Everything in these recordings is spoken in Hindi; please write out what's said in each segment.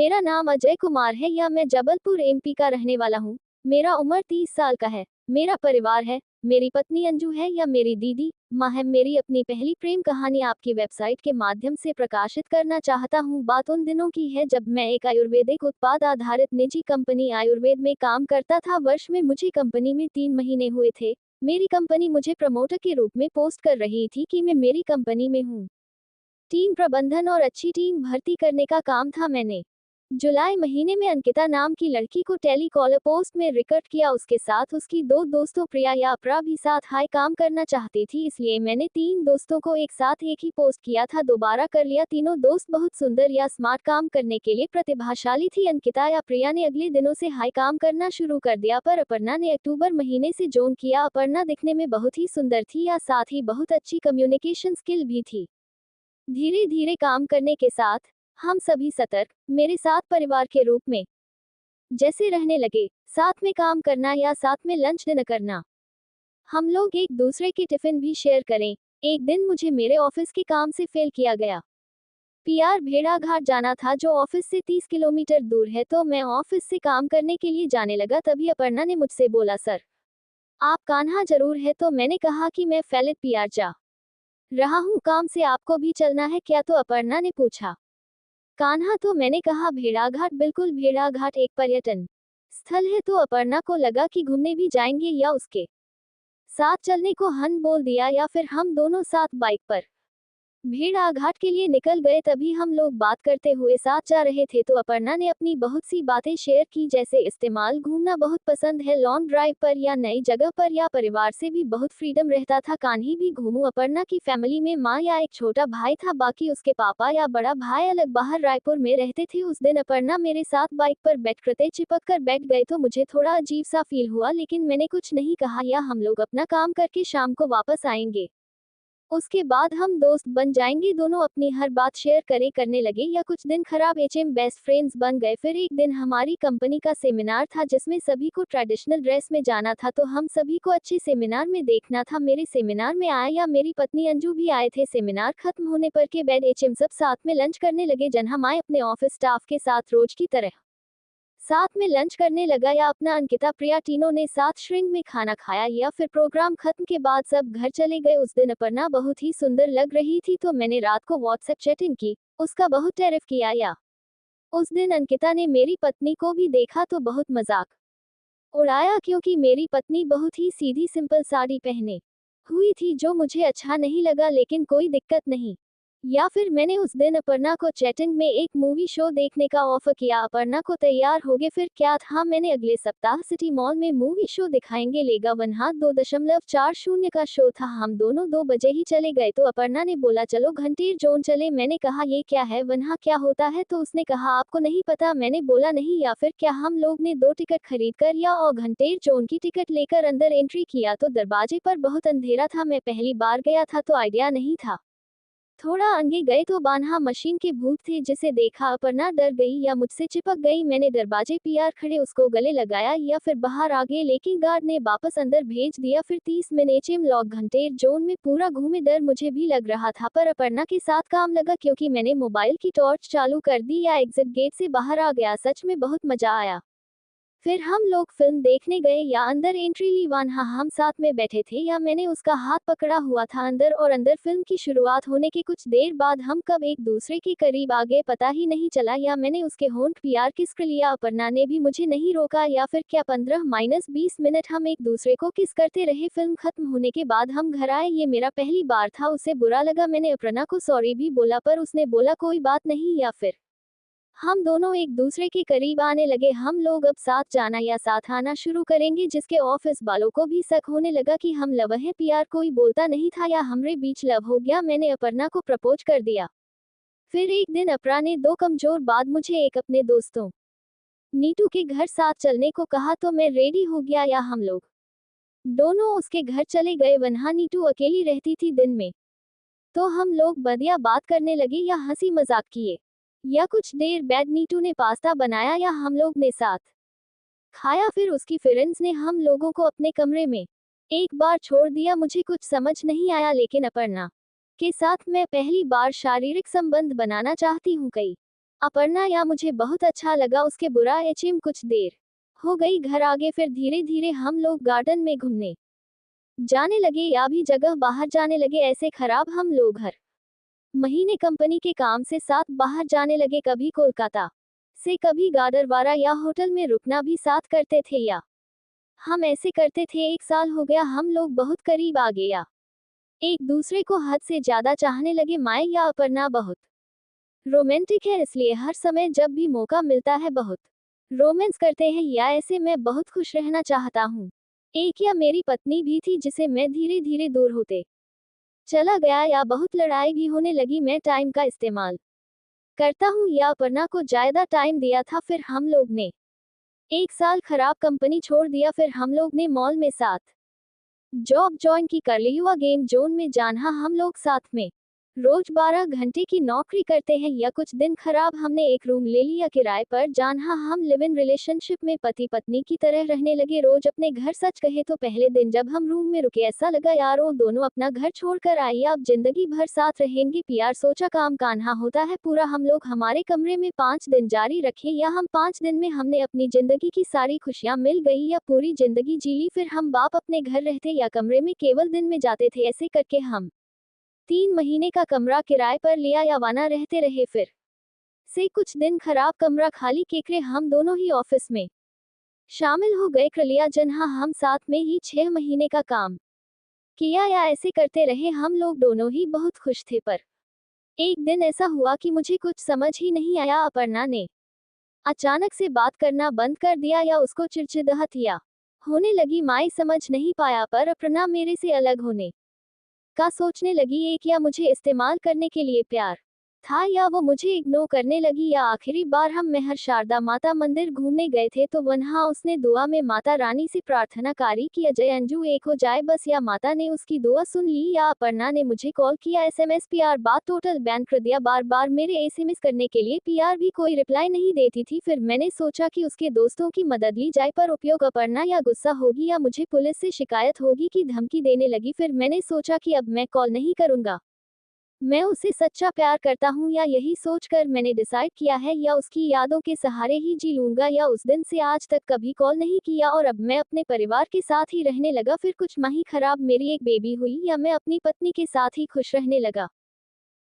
मेरा नाम अजय कुमार है या मैं जबलपुर एमपी का रहने वाला हूँ। मेरा उम्र 30 साल का है। मेरा परिवार है, मेरी पत्नी अंजू है या मेरी दीदी माँ है। मेरी अपनी पहली प्रेम कहानी आपकी वेबसाइट के माध्यम से प्रकाशित करना चाहता हूँ। बात उन दिनों की है जब मैं एक आयुर्वेदिक उत्पाद आधारित निजी कंपनी आयुर्वेद में काम करता था। वर्ष में मुझे कंपनी में 3 महीने हुए थे। मेरी कंपनी मुझे प्रमोटर के रूप में पोस्ट कर रही थी कि मैं मेरी कंपनी में हूँ। टीम प्रबंधन और अच्छी टीम भर्ती करने का काम था। मैंने जुलाई महीने में अंकिता नाम की लड़की को टेलीकॉलर पोस्ट में रिक्रूट किया। उसके साथ उसकी 2 दोस्तों प्रिया या अपरा भी साथ हाई काम करना चाहती थी, इसलिए मैंने 3 दोस्तों को एक साथ एक ही पोस्ट किया था। दोबारा कर लिया। तीनों दोस्त बहुत सुंदर या स्मार्ट काम करने के लिए प्रतिभाशाली थी। अंकिता या प्रिया ने अगले दिनों से हाई काम करना शुरू कर दिया, पर अपर्णा ने अक्टूबर महीने से ज्वाइन किया। अपर्णा दिखने में बहुत ही सुंदर थी या साथ ही बहुत अच्छी कम्युनिकेशन स्किल भी थी। धीरे धीरे काम करने के साथ हम सभी सतर्क, मेरे साथ परिवार के रूप में जैसे रहने लगे। साथ में काम करना या साथ में लंच डिनर करना। हम लोग एक दूसरे की टिफिन भी शेयर करें। एक दिन मुझे मेरे ऑफिस के काम से फेल किया गया। पीआर भेड़ाघाट जाना था जो ऑफिस से 30 किलोमीटर दूर है, तो मैं ऑफिस से काम करने के लिए जाने लगा। तभी अपर्णा ने मुझसे बोला, सर आप कान्हा जरूर है। तो मैंने कहा कि मैं फैलिट पीआर जा रहा हूँ, काम से आपको भी चलना है क्या? तो अपर्णा ने पूछा, कान्हा? तो मैंने कहा भेड़ाघाट। बिल्कुल, भेड़ाघाट एक पर्यटन स्थल है। तो अपर्णा को लगा कि घूमने भी जाएंगे या उसके साथ चलने को हन बोल दिया, या फिर हम दोनों साथ बाइक पर भेड़ाघाट के लिए निकल गए। तभी हम लोग बात करते हुए साथ जा रहे थे, तो अपर्णा ने अपनी बहुत सी बातें शेयर की, जैसे इस्तेमाल घूमना बहुत पसंद है, लॉन्ग ड्राइव पर या नई जगह पर, या परिवार से भी बहुत फ्रीडम रहता था, कहीं भी घूमूं। अपर्णा की फैमिली में माँ या एक छोटा भाई था, बाकी उसके पापा या बड़ा भाई अलग बाहर रायपुर में रहते थे। उस दिन अपर्णा मेरे साथ बाइक पर बैठकर चिपक कर बैठ गए, तो मुझे थोड़ा अजीब सा फील हुआ, लेकिन मैंने कुछ नहीं कहा, या हम लोग अपना काम करके शाम को वापस आएंगे, उसके बाद हम दोस्त बन जाएंगे। दोनों अपनी हर बात शेयर करने लगे, या कुछ दिन खराब एचएम बेस्ट फ्रेंड्स बन गए। फिर एक दिन हमारी कंपनी का सेमिनार था जिसमें सभी को ट्रेडिशनल ड्रेस में जाना था, तो हम सभी को अच्छे सेमिनार में देखना था। मेरे सेमिनार में आया या मेरी पत्नी अंजू भी आए थे। सेमिनार खत्म होने पर के बाद एचएम सब साथ में लंच करने लगे। जन्हा आए अपने ऑफिस स्टाफ के साथ रोज की तरह साथ में लंच करने लगा, या अपना अंकिता प्रिया तीनों ने साथ श्रिंग में खाना खाया, या फिर प्रोग्राम खत्म के बाद सब घर चले गए। उस दिन अपर्णा बहुत ही सुंदर लग रही थी, तो मैंने रात को व्हाट्सएप चैटिंग की, उसका बहुत तारीफ किया। या उस दिन अंकिता ने मेरी पत्नी को भी देखा तो बहुत मजाक उड़ाया, क्योंकि मेरी पत्नी बहुत ही सीधी सिंपल साड़ी पहने हुई थी, जो मुझे अच्छा नहीं लगा, लेकिन कोई दिक्कत नहीं। या फिर मैंने उस दिन अपर्णा को चैटिंग में एक मूवी शो देखने का ऑफर किया। अपर्णा को तैयार हो गए, फिर क्या था, मैंने अगले सप्ताह सिटी मॉल में मूवी शो दिखाएंगे लेगा 2.40 का शो था। हम दोनों 2 बजे ही चले गए, तो अपर्णा ने बोला चलो घंटेर जोन चले। मैंने कहा ये क्या है, वहाँ क्या होता है? तो उसने कहा आपको नहीं पता। मैंने बोला नहीं। या फिर क्या? हम लोग ने 2 टिकट खरीद कर या और घंटेर जोन की टिकट लेकर अंदर एंट्री किया, तो दरवाजे पर बहुत अंधेरा था। मैं पहली बार गया था तो आइडिया नहीं था। थोड़ा आगे गए तो बान्हा मशीन के भूत थे, जिसे देखा अपर्णा डर गई या मुझसे चिपक गई। मैंने दरवाजे पीआर खड़े उसको गले लगाया, या फिर बाहर आ गए, लेकिन गार्ड ने वापस अंदर भेज दिया। फिर 30 मिनट लॉक घंटेर जोन में पूरा घूमे। डर मुझे भी लग रहा था, पर अपर्णा के साथ काम लगा, क्योंकि मैंने मोबाइल की टॉर्च चालू कर दी या एग्जिट गेट से बाहर आ गया। सच में बहुत मजा आया। फिर हम लोग फिल्म देखने गए या अंदर एंट्री ली। वहाँ हम साथ में बैठे थे, या मैंने उसका हाथ पकड़ा हुआ था अंदर, और अंदर फिल्म की शुरुआत होने के कुछ देर बाद हम कब एक दूसरे के करीब आ गए पता ही नहीं चला, या मैंने उसके होंठ पीआर किस कर लिया। अपर्णा ने भी मुझे नहीं रोका। या फिर क्या 15-20 मिनट हम एक दूसरे को किस करते रहे। फिल्म खत्म होने के बाद हम घर आए। ये मेरा पहली बार था। उसे बुरा लगा। मैंने अपर्णा को सॉरी भी बोला, पर उसने बोला कोई बात नहीं। या फिर हम दोनों एक दूसरे के करीब आने लगे। हम लोग अब साथ जाना या साथ आना शुरू करेंगे, जिसके ऑफिस वालों को भी शक होने लगा कि हम लव हैं। पीआर कोई बोलता नहीं था, या हमरे बीच लव हो गया। मैंने अपर्णा को प्रपोज कर दिया। फिर एक दिन अपरा ने 2 कमजोर बाद मुझे एक अपने दोस्तों नीटू के घर साथ चलने को कहा, तो मैं रेडी हो गया, या हम लोग दोनों उसके घर चले गए। वहाँ नीटू अकेली रहती थी दिन में, तो हम लोग बढ़िया बात करने लगे या हंसी मजाक किए, या कुछ देर बाद नीटू ने पास्ता बनाया या हम लोग ने साथ खाया। फिर उसकी फ्रेंड्स ने हम लोगों को अपने कमरे में एक बार छोड़ दिया। मुझे कुछ समझ नहीं आया, लेकिन अपर्णा के साथ मैं पहली बार शारीरिक संबंध बनाना चाहती हूँ। कई अपर्णा या मुझे बहुत अच्छा लगा उसके बुरा एचएम। कुछ देर हो गई घर आगे, फिर धीरे धीरे हम लोग गार्डन में घूमने जाने लगे या भी जगह बाहर जाने लगे। ऐसे खराब हम लोग हर महीने कंपनी के काम से साथ बाहर जाने लगे, कभी कोलकाता से कभी गाडरवारा या होटल में रुकना भी साथ करते थे या हम ऐसे करते थे। 1 साल हो गया, हम लोग बहुत करीब आ गया, एक दूसरे को हद से ज्यादा चाहने लगे। मैं या अपर्णा बहुत रोमांटिक है, इसलिए हर समय जब भी मौका मिलता है बहुत रोमांस करते हैं या ऐसे मैं बहुत खुश रहना चाहता हूँ। एक या मेरी पत्नी भी थी जिसे मैं धीरे धीरे दूर होते चला गया या बहुत लड़ाई भी होने लगी। मैं टाइम का इस्तेमाल करता हूँ या अपर्णा को ज्यादा टाइम दिया था। फिर हम लोग ने 1 साल खराब कंपनी छोड़ दिया, फिर हम लोग ने मॉल में साथ जॉब ज्वाइन की, कर ली युवा गेम जोन में। जानहा हम लोग साथ में रोज 12 घंटे की नौकरी करते हैं या कुछ दिन खराब हमने एक रूम ले लिया किराए पर। जानहा हम लिव इन रिलेशनशिप में पति पत्नी की तरह रहने लगे, रोज अपने घर। सच कहे तो पहले दिन जब हम रूम में रुके ऐसा लगा यार वो दोनों अपना घर छोड़कर आई, अब जिंदगी भर साथ रहेंगे। प्यार सोचा काम कान्हा होता है पूरा। हम लोग हमारे कमरे में 5 दिन जारी रखे या हम 5 दिन में हमने अपनी जिंदगी की सारी खुशियां मिल गई या पूरी जिंदगी जी ली। फिर हम बाप अपने घर रहते या कमरे में केवल दिन में जाते थे। ऐसे करके हम 3 महीने का कमरा किराए पर लिया या वाना रहते रहे। फिर से कुछ दिन खराब कमरा खाली केकरे हम दोनों ही ऑफिस में शामिल हो गए कर लिया। जन्हा हम साथ में ही 6 महीने का काम किया या ऐसे करते रहे। हम लोग दोनों ही बहुत खुश थे, पर एक दिन ऐसा हुआ कि मुझे कुछ समझ ही नहीं आया। अपर्णा ने अचानक से बात करना बंद कर दिया या उसको चिड़चिड़ाहट या होने लगी, मैं समझ नहीं पाया। पर अपर्णा मेरे से अलग होने का सोचने लगी। एक या मुझे इस्तेमाल करने के लिए प्यार था या वो मुझे इग्नोर करने लगी। या आखिरी बार हम मेहर शारदा माता मंदिर घूमने गए थे तो वहाँ उसने दुआ में माता रानी से प्रार्थना करी कि अजय अंजू एक हो जाए बस, या माता ने उसकी दुआ सुन ली। या अपर्णा ने मुझे कॉल किया, एसएमएस पीआर बात टोटल बैन कर दिया। बार बार मेरे एसएमएस करने के लिए पीआर भी कोई रिप्लाई नहीं देती थी। फिर मैंने सोचा कि उसके दोस्तों की मदद ली जाए, पर उपयोग अपर्णा या गुस्सा होगी या मुझे पुलिस से शिकायत होगी की धमकी देने लगी। फिर मैंने सोचा कि अब मैं कॉल नहीं करूंगा, मैं उसे सच्चा प्यार करता हूँ या यही सोचकर मैंने डिसाइड किया है या उसकी यादों के सहारे ही जी लूंगा। या उस दिन से आज तक कभी कॉल नहीं किया और अब मैं अपने परिवार के साथ ही रहने लगा। फिर कुछ माह खराब मेरी एक बेबी हुई या मैं अपनी पत्नी के साथ ही खुश रहने लगा।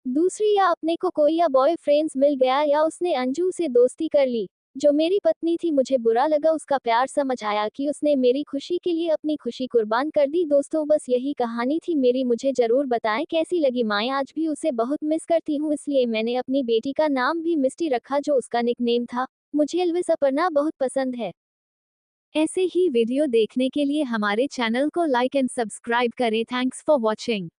दूसरी या अपने को कोई या बॉयफ्रेंड्स मिल गया या उसने अंजू से दोस्ती कर ली जो मेरी पत्नी थी। मुझे बुरा लगा, उसका प्यार समझ आया कि उसने मेरी खुशी के लिए अपनी खुशी कुर्बान कर दी। दोस्तों बस यही कहानी थी मेरी, मुझे जरूर बताएं कैसी लगी। मैं आज भी उसे बहुत मिस करती हूँ, इसलिए मैंने अपनी बेटी का नाम भी मिस्टी रखा जो उसका निकनेम था। मुझे एल्विस अपर्णा बहुत पसंद है। ऐसे ही वीडियो देखने के लिए हमारे चैनल को लाइक एंड सब्सक्राइब करें। Thanks for watching.